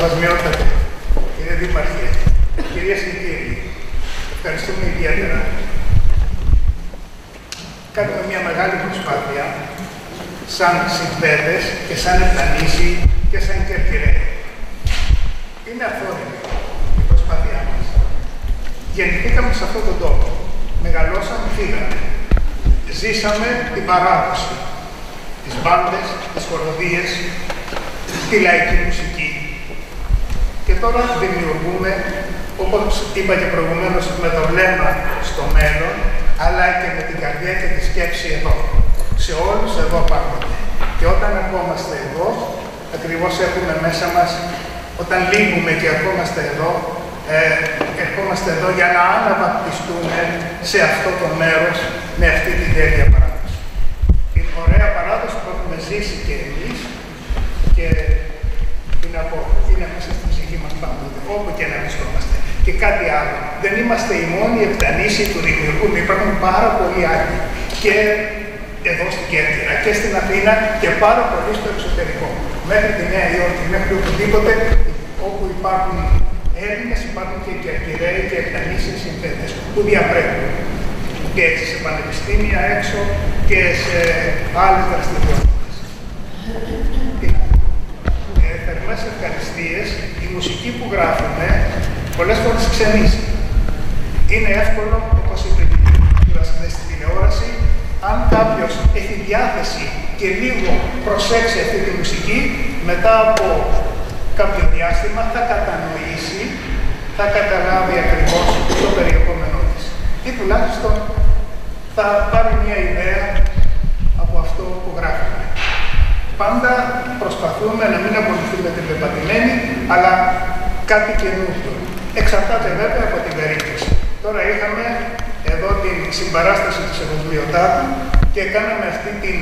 Σεβασμιότατε, κύριε Δήμαρχε, κυρίες και κύριοι, ευχαριστούμε ιδιαίτερα. Κάνουμε μια μεγάλη προσπάθεια σαν συνθέτες και σαν Επτανήσιοι και σαν Κερκυραίοι. Είναι αφόρητη η προσπάθειά μας. Γεννηθήκαμε σε αυτόν τον τόπο. Μεγαλώσαμε, φύγαμε. Ζήσαμε την παράδοση, τις μπάντες, τις χοροδίες, τη λαϊκή μουσική. Και τώρα δημιουργούμε, όπως είπα και προηγουμένως, με το βλέμμα στο μέλλον, αλλά και με την καρδιά και τη σκέψη εδώ. Σε όλους εδώ υπάρχονται. Και όταν ερχόμαστε εδώ, ακριβώς έχουμε μέσα μας, όταν λείπουμε και ερχόμαστε εδώ για να αναβαπτιστούμε σε αυτό το μέρος, με αυτή την τέλεια παράδοση. Την ωραία παράδοση που έχουμε ζήσει και εμείς και είναι μέσα στην ψυχή μας πάντοτε, όπου και να βρισκόμαστε. Και κάτι άλλο. Δεν είμαστε οι μόνοι Επτανήσιοι που δημιουργούμε. Υπάρχουν πάρα πολλοί άλλοι. Και εδώ στην Κέρκυρα και στην Αθήνα και πάρα πολλοί στο εξωτερικό. Μέχρι τη Νέα Υόρκη, μέχρι οπουδήποτε όπου υπάρχουν Έλληνες, υπάρχουν και Κερκυραίοι και Επτανήσιοι συνθέτες που διαπρέπουν. Και σε πανεπιστήμια έξω και σε άλλες δραστηριότητες. Θερμές ευχαριστίες. Η μουσική που γράφουμε πολλές φορές ξενίζει. Είναι εύκολο, όπως είπε η στην τηλεόραση, αν κάποιος έχει διάθεση και λίγο προσέξει αυτή τη μουσική, μετά από κάποιο διάστημα θα κατανοήσει, θα καταλάβει ακριβώς το περιεχόμενό της. Ή τουλάχιστον θα πάρει μια ιδέα από αυτό που γράφουμε. Πάντα προσπαθούμε να μην ακολουθούμε την πεπατημένη, αλλά κάτι καινούργιο. Εξαρτάται βέβαια από την περίπτωση. Τώρα είχαμε εδώ την συμπαράσταση της Σεβασμιωτάτου και κάναμε αυτή την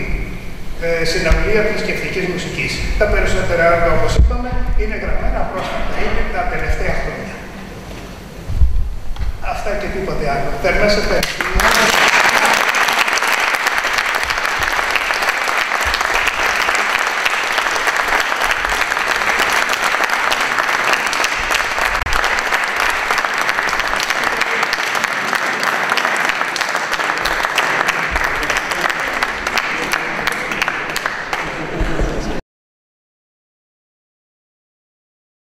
συναυλία θρησκευτικής μουσικής. Τα περισσότερα έργα, όπως είπαμε, είναι γραμμένα πρόσφατα, είναι τα τελευταία χρόνια. Αυτά και τίποτε άλλο. Θερμές ευχαριστίες.